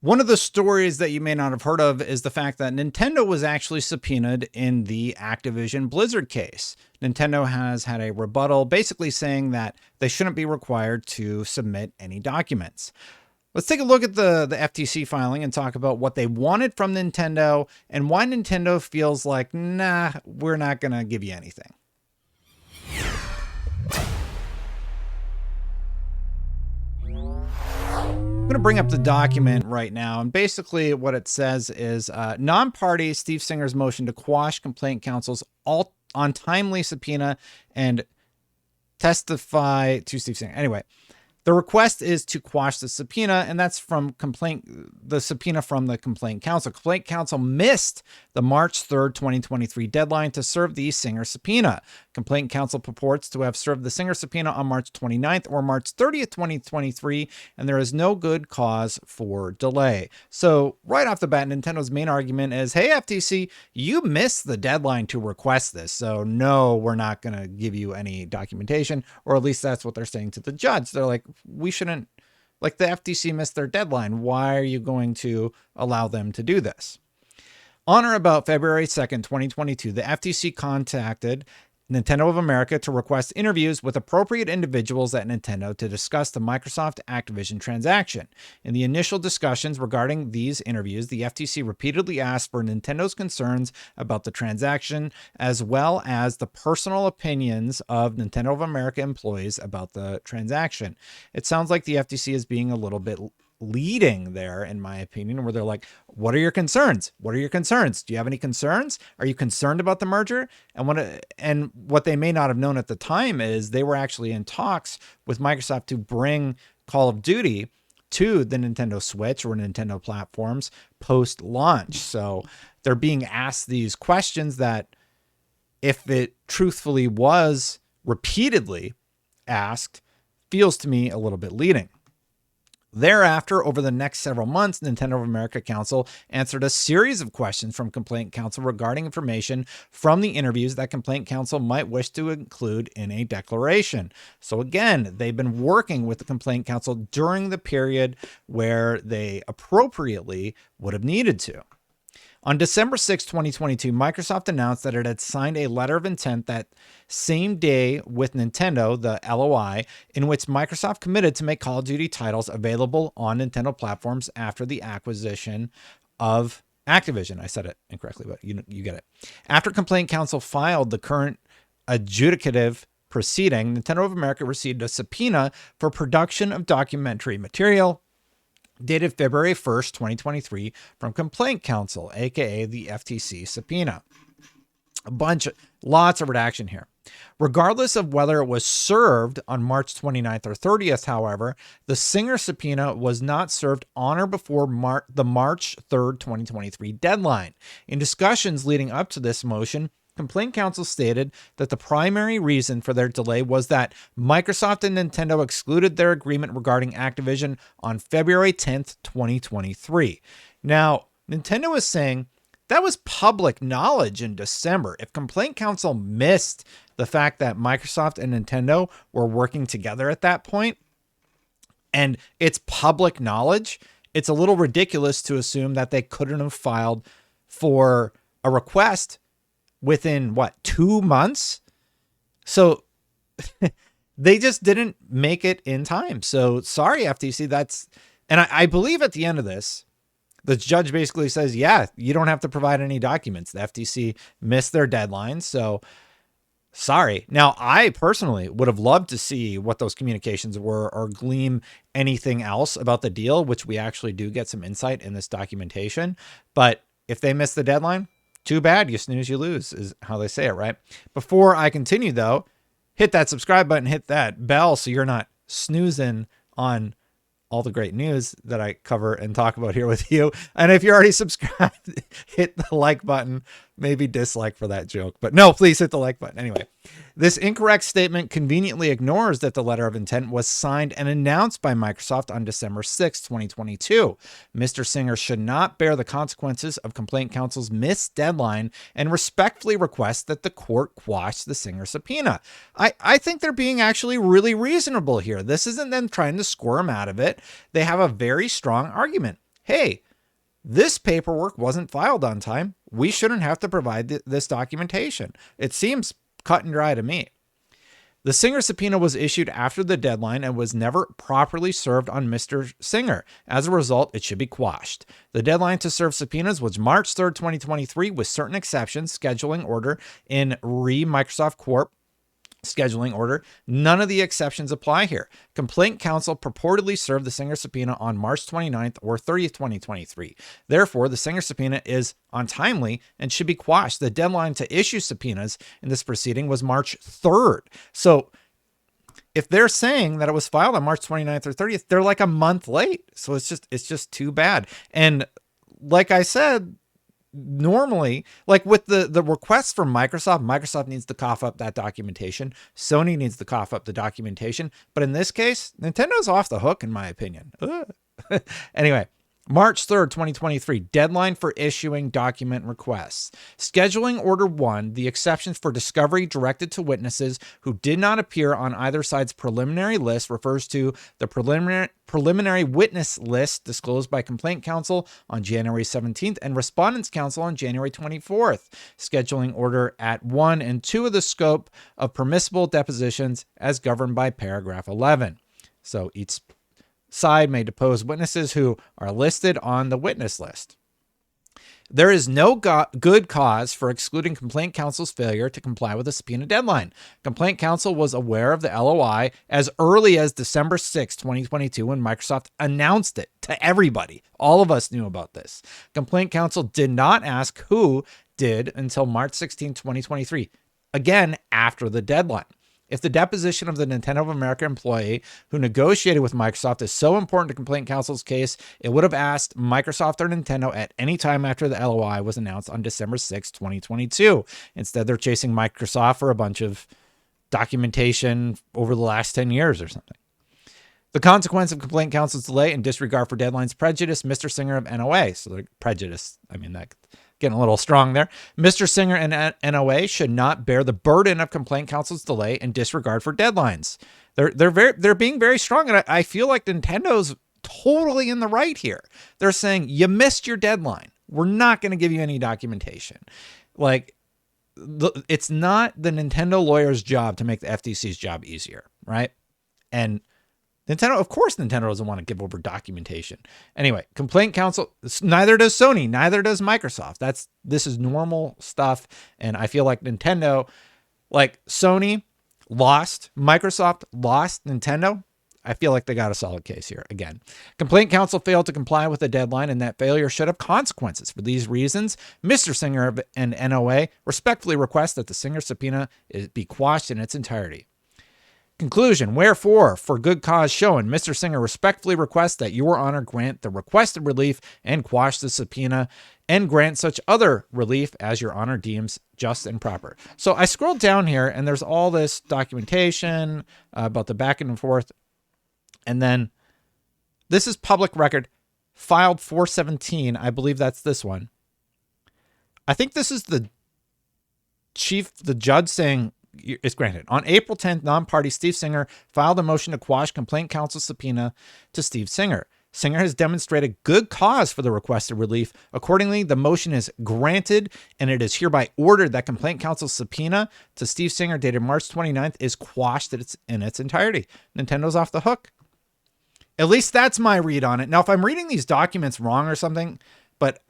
One of the stories that you may not have heard of is the fact that Nintendo was actually subpoenaed in the Activision Blizzard case. Nintendo has had a rebuttal basically saying that they shouldn't be required to submit any documents. Let's take a look at the FTC filing and talk about what they wanted from Nintendo and why Nintendo feels like, nah, we're not going to give you anything. I'm going to bring up the document right now, and basically what it says is non-party Steve Singer's motion to quash complaint counsel's untimely subpoena and testify to Steve Singer. Anyway, the request is to quash the subpoena, and that's from the subpoena from the complaint counsel. Complaint counsel missed the March 3rd, 2023 deadline to serve the Singer subpoena. Complaint counsel purports to have served the Singer subpoena on March 29th or March 30th, 2023, and there is no good cause for delay. So right off the bat, Nintendo's main argument is, hey, FTC, you missed the deadline to request this. So no, we're not going to give you any documentation, or at least that's what they're saying to the judge. They're like, we shouldn't, like the FTC missed their deadline. Why are you going to allow them to do this? On or about February 2nd, 2022, the FTC contacted Nintendo of America to request interviews with appropriate individuals at Nintendo to discuss the Microsoft Activision transaction. In the initial discussions regarding these interviews, the FTC repeatedly asked for Nintendo's concerns about the transaction, as well as the personal opinions of Nintendo of America employees about the transaction. It sounds like the FTC is being a little bit leading there, in my opinion, where they're like, what are your concerns? What are your concerns? Do you have any concerns? Are you concerned about the merger? And what they may not have known at the time is they were actually in talks with Microsoft to bring Call of Duty to the Nintendo Switch or Nintendo platforms post-launch. So they're being asked these questions that, if it truthfully was repeatedly asked, feels to me a little bit leading. Thereafter, over the next several months, Nintendo of America counsel answered a series of questions from complaint counsel regarding information from the interviews that complaint counsel might wish to include in a declaration. So again, they've been working with the complaint counsel during the period where they appropriately would have needed to. On December 6, 2022, Microsoft announced that it had signed a letter of intent that same day with Nintendo, the LOI, in which Microsoft committed to make Call of Duty titles available on Nintendo platforms after the acquisition of Activision. I said it incorrectly, but you get it. After complaint counsel filed the current adjudicative proceeding, Nintendo of America received a subpoena for production of documentary material dated February 1st, 2023 from complaint counsel, aka the FTC subpoena. Lots of redaction here. Regardless of whether it was served on March 29th or 30th, however, the Singer subpoena was not served on or before the March 3rd, 2023 deadline. In discussions leading up to this motion, complaint counsel stated that the primary reason for their delay was that Microsoft and Nintendo excluded their agreement regarding Activision on February 10th, 2023. Now, Nintendo is saying that was public knowledge in December. If complaint counsel missed the fact that Microsoft and Nintendo were working together at that point, and it's public knowledge, it's a little ridiculous to assume that they couldn't have filed for a request within 2 months? So they just didn't make it in time. So sorry, FTC. And I believe at the end of this, the judge basically says, yeah, you don't have to provide any documents. The FTC missed their deadline. So sorry. Now, I personally would have loved to see what those communications were or glean anything else about the deal, which we actually do get some insight in this documentation. But if they missed the deadline, too bad. You snooze, you lose is how they say it, right? Before I continue, though, hit that subscribe button, hit that bell so you're not snoozing on all the great news that I cover and talk about here with you. And if you're already subscribed, hit the like button, maybe dislike for that joke, but no, please hit the like button. Anyway, this incorrect statement conveniently ignores that the letter of intent was signed and announced by Microsoft on December 6, 2022. Mr. Singer should not bear the consequences of complaint counsel's missed deadline and respectfully request that the court quash the Singer subpoena. I think they're being actually really reasonable here. This isn't them trying to squirm out of it. They have a very strong argument. hey, this paperwork wasn't filed on time. We shouldn't have to provide this documentation. It seems cut and dry to me. The Singer subpoena was issued after the deadline and was never properly served on Mr. Singer. As a result, it should be quashed. The deadline to serve subpoenas was March 3rd, 2023, with certain exceptions, scheduling order in Microsoft Corp. Scheduling order. None of the exceptions apply here. Complaint counsel purportedly served the Singer subpoena on March 29th or 30th, 2023. Therefore, the Singer subpoena is untimely and should be quashed. The deadline to issue subpoenas in this proceeding was March 3rd. So if they're saying that it was filed on March 29th or 30th, they're like a month late. So it's just too bad. And like I said, normally, like with the requests from Microsoft needs to cough up that documentation. Sony needs to cough up the documentation. But in this case, Nintendo's off the hook, in my opinion. Anyway, March 3rd, 2023, deadline for issuing document requests. Scheduling Order 1, the exceptions for discovery directed to witnesses who did not appear on either side's preliminary list, refers to the preliminary witness list disclosed by complaint counsel on January 17th and respondents counsel on January 24th. Scheduling Order at 1 and 2 of the scope of permissible depositions as governed by paragraph 11. So each side may depose witnesses who are listed on the witness list. There is no good cause for excluding complaint counsel's failure to comply with the subpoena deadline. Complaint counsel was aware of the LOI as early as December 6, 2022, when Microsoft announced it to everybody. All of us knew about this. Complaint counsel did not ask who did until March 16, 2023, again after the deadline. If the deposition of the Nintendo of America employee who negotiated with Microsoft is so important to complaint counsel's case, it would have asked Microsoft or Nintendo at any time after the LOI was announced on December 6, 2022. Instead, they're chasing Microsoft for a bunch of documentation over the last 10 years or something. The consequence of complaint counsel's delay and disregard for deadlines prejudice Mr. Singer of NOA. So they're prejudiced. I mean, that getting a little strong there. Mr. Singer and NOA should not bear the burden of complaint counsel's delay and disregard for deadlines. They're being very strong, and I feel like Nintendo's totally in the right here. They're saying you missed your deadline. We're not going to give you any documentation. Like, it's not the Nintendo lawyer's job to make the FTC's job easier, right? And Nintendo, of course, Nintendo doesn't want to give over documentation. Anyway, complaint counsel, neither does Sony, neither does Microsoft. This is normal stuff. And I feel like Nintendo, like Sony lost, Microsoft lost, Nintendo, I feel like they got a solid case here. Again, complaint counsel failed to comply with the deadline, and that failure should have consequences. For these reasons, Mr. Singer and NOA respectfully request that the Singer subpoena be quashed in its entirety. Conclusion, wherefore, for good cause shown, Mr. Singer respectfully requests that your honor grant the requested relief and quash the subpoena and grant such other relief as your honor deems just and proper. So I scrolled down here and there's all this documentation about the back and forth. And then this is public record filed 417. I believe that's this one. I think this is the judge saying, it's granted. On April 10th, non-party Steve Singer filed a motion to quash complaint counsel subpoena to Steve Singer. Singer has demonstrated good cause for the requested relief. Accordingly, the motion is granted, and it is hereby ordered that complaint counsel subpoena to Steve Singer dated March 29th is quashed in its entirety. Nintendo's off the hook. At least that's my read on it. Now, if I'm reading these documents wrong or something, but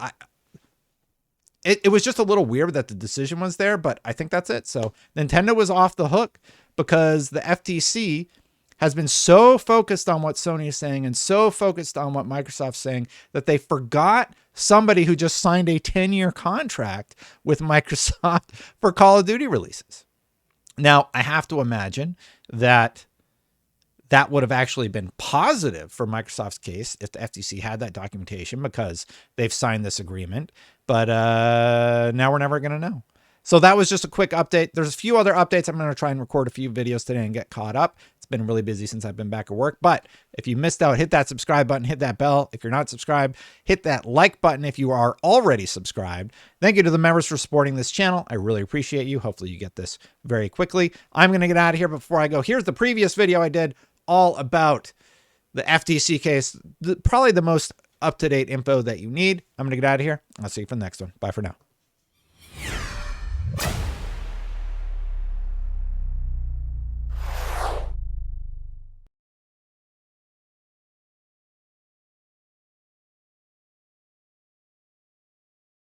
it was just a little weird that the decision was there, but I think that's it. So Nintendo was off the hook because the FTC has been so focused on what Sony is saying and so focused on what Microsoft's saying that they forgot somebody who just signed a 10-year contract with Microsoft for Call of Duty releases. Now, I have to imagine that would have actually been positive for Microsoft's case if the FTC had that documentation because they've signed this agreement. But now we're never going to know. So that was just a quick update. There's a few other updates. I'm going to try and record a few videos today and get caught up. It's been really busy since I've been back at work. But if you missed out, hit that subscribe button, hit that bell. If you're not subscribed, hit that like button if you are already subscribed. Thank you to the members for supporting this channel. I really appreciate you. Hopefully you get this very quickly. I'm going to get out of here. Before I go, here's the previous video I did all about the FTC case, probably the most up-to-date info that you need. I'm going to get out of here. I'll see you for the next one. Bye for now.